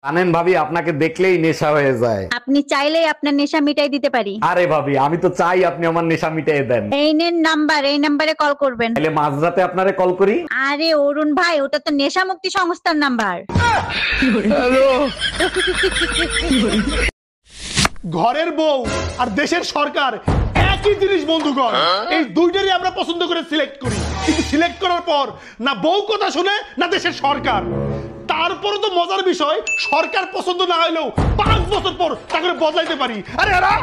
জানেন ভাবি, আপনাকে দেখলেই নেশা হয়ে যায়। আপনি চাইলেই আপনার নেশা মিটাই দিতে পারি। আরে ভাবি, আমি তো চাই আপনি আমার নেশা মিটিয়ে দেন। এই নেন নাম্বার, এই নাম্বারে কল করবেন। তাহলে মাঝরাতে আপনারে কল করি? আরে অরুণ ভাই, ওটা তো নেশা মুক্তি সংস্থার নাম্বার। ঘরের বউ আর দেশের সরকার একই জিনিস বন্ধুগণ। এই দুইটারই আমরা পছন্দ করে সিলেক্ট করি, কিন্তু সিলেক্ট করার পর না বউ কথা শুনে না দেশের সরকার। তারপরে তো মজার বিষয়, সরকার পছন্দ না হলেও 5 বছর পর তাকে বদলাইতে পারি। আরে এরা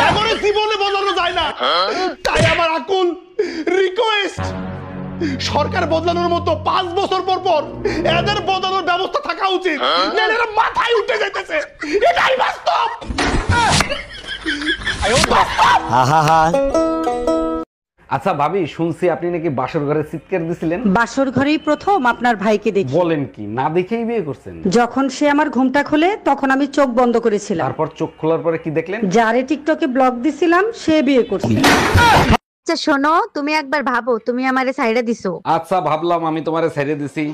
এমন জীবনে বদলানো যায় না। তাই আমার আকুল রিকোয়েস্ট, সরকার বদলানোর মতো 5 বছর পর পর এদের বদলানোর ব্যবস্থা থাকা উচিত। নাহলে এরা মাথায় উঠে যাইতেছে। এটাই বাস্তব। আচ্ছা ভাবি, শুনছি আপনি নাকি বাসর ঘরে চিৎকার দিছিলেন। বাসর ঘরেই প্রথম আপনার ভাইকে দেখি। বলেন কি, না দেখেই বিয়ে করছেন? যখন সে আমার ঘুমটা খোলে তখন আমি চোখ বন্ধ করেছিলাম। তারপর চোখ খোলার পরে কি দেখলেন? যারে টিকটকে ব্লগ দিছিলাম সে বিয়ে করছে। আচ্ছা শোনো, তুমি একবার ভাবো তুমি আমারে সাইডে দিছো। আচ্ছা ভাবলাম, আমি তোমারে ছেড়ে দিছি।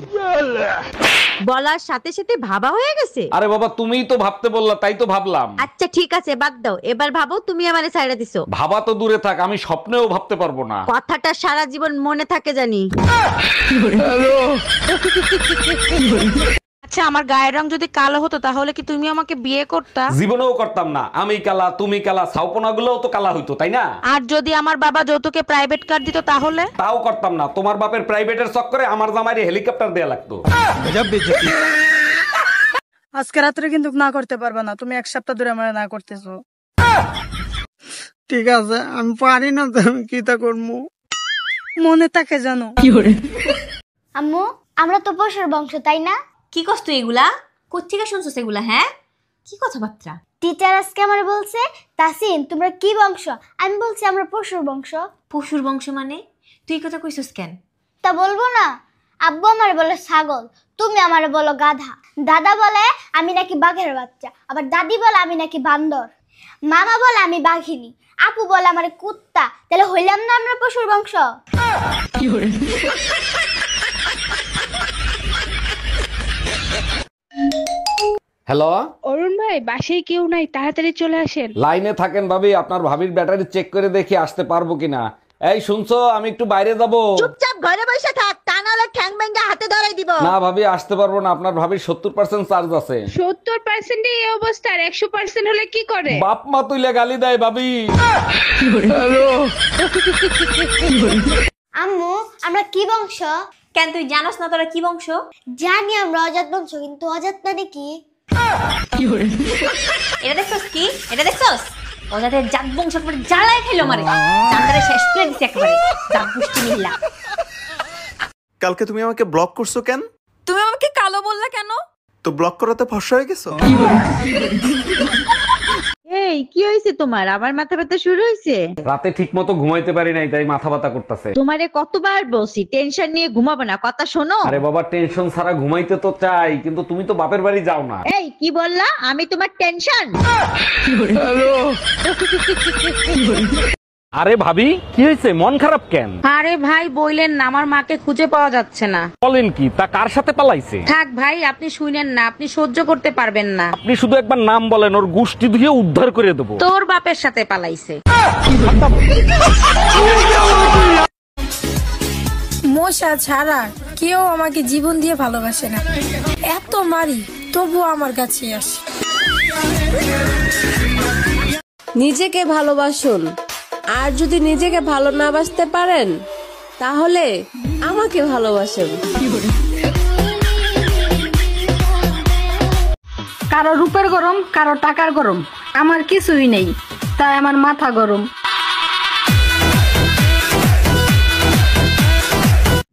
বলার সাথে সাথে ভাবা হয়ে গেছে। আরে বাবা, তুমিই তো ভাবতে বললা, তাই তো ভাবলাম। আচ্ছা ঠিক আছে, বাদ দাও। এবার ভাবো তুমি আমারে সাইডে দিছো। ভাবা তো দূরে থাক, আমি স্বপ্নেও ভাবতে পারবো না। কথাটা সারা জীবন মনে থাকে জানি। আচ্ছা, আমার গায়ের রং যদি কালো হতো তাহলে কি তুমি আমাকে বিয়ে করতা? জীবনেও করতাম না। আমি কালা, তুমি কালা, ছাউপনা গুলোও তো কালা হইতো, তাই না? আর যদি আমার বাবা যৌতুকে প্রাইভেট কার দিত তাহলে? তাও করতাম না। তোমার বাপের প্রাইভেটের চক্করে আমার জামাইরে হেলিকপ্টার দেয়া লাগতো। আজকে রাত্রে কিন্তু না করতে পারবে না, তুমি 1 সপ্তাহ ধরে আমার না করতেছো। ঠিক আছে, আমি পারি না, তো আমি কি তা করবো, মনে থাকে জানো। আম্মু, আমরা তো পশুর বংশ, তাই না? কি কষ্ট এগুলা? কোত্থেকে শুনছো সেগুলা? হ্যাঁ, কি কথাবার্তা? টিচার আজকে আমার বলছে, তাসিন তোমরা কি বংশ? আমি বলছি আমরা পশুর বংশ। পশুর বংশ মানে? তুই কথা কইছস কেন? তা বলবো না? আব্বু আমার বলে ছাগল, তুমি আমার বলো গাধা। দাদা বলে আমি নাকি বাঘের বাচ্চা, আবার দাদি বলে আমি নাকি বান্দর। মামা বলে আমি বাঘিনী, আপু বলে আমার কুত্তা। তাহলে হইলাম না আমরা পশুর বংশ? হ্যালো অরুণ ভাই, বাসায় কেউ নাই, তাড়াতাড়ি চলে আসেন। লাইনে থাকেন ভাবি, আপনার ভাবির ব্যাটারি চেক করে দেখি আসতে পারবো কিনা। এই শুনছো, আমি একটু বাইরে যাবো। চুপচাপ ঘরে বসে থাক, তা নাহলে ঠ্যাং ভেঙে হাতে ধরাই দিব। না ভাবি, আসতে পারবো না। আপনার ভাবির 70% চার্জ আছে। 70% এই অবস্থা, আর 100% হলে কি করে? বাপ মা তুইলে গালি দেয় ভাবি। আম্মু, আমরা কি বংশ? কেন তুই জানোস না তোরা কি বংশ? জানি আমরা অজাত বংশ, কিন্তু অজাত মানে কি? এটা দেখছস কি? এটা দেখছস? ওদের জাত বংশ করে জ্বালায় খেলো মারে। চান্দারে শেষ করে দিছে একেবারে। জাত পুষ্টি মিল্লা। কালকে তুমি আমাকে ব্লক করছো কেন? তুমি আমাকে কালো বললা কেন? তো ব্লক করাতে ফর্সা হয়ে গেছো? এই কি হয়েছে তোমার? আবার মাথা ব্যথা শুরু হয়েছে? রাতে ঠিক মতো ঘুমাইতে পারি নাই, তাই মাথা ব্যথা করতেছে। তোমারে কতবার বলছি টেনশন নিয়ে ঘুমাবো না, কথা শোনো। আরে বাবা, টেনশন ছাড়া ঘুমাইতে তো চাই, কিন্তু তুমি তো বাপের বাড়ি যাও না। এই কি বললা? আমি তোমার টেনশন? আরে ভাবি, কি হয়েছে? মন খারাপ কেন? আরে ভাই বইলেন না, আমার মাকে খুঁজে পাওয়া যাচ্ছে না। বলেন কি? তা কার সাথে পালাইছে? থাক ভাই, আপনি শুনেন না, আপনি সহ্য করতে পারবেন না। আপনি শুধু একবার নাম বলেন, ওর গুষ্টি ধুয়ে উদ্ধার করে দেবো। তোর বাপের সাথে পালাইছে। মশা ছাড়া কেউ আমাকে জীবন দিয়ে ভালোবাসে না, এত মারি তবু আমার কাছে আসে। নিজেকে ভালোবাসুন, আর যদি নিজেকে ভালো না বাসতে পারেন তাহলে আমাকে ভালোবাসুন। কারো রূপের গরম, কারো টাকার গরম, আমার কিছুই নেই, তাই আমার মাথা গরম।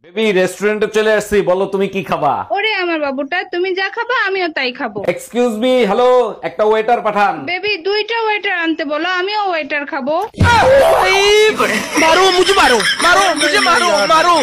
বেবি, রেস্টুরেন্টে চলে আসছি, বলো তুমি কি খাবা? ওরে আমার বাবুটা, তুমি যা খাবা আমিও তাই খাবো। এক্সকিউজ মি, হ্যালো, একটা ওয়েটার পাঠান। বেবি, 2টা ওয়েটার আনতে বলো, আমিও ওয়েটার খাবো। মারো মুঝে, মারো মারো মুঝে, মারো মারো।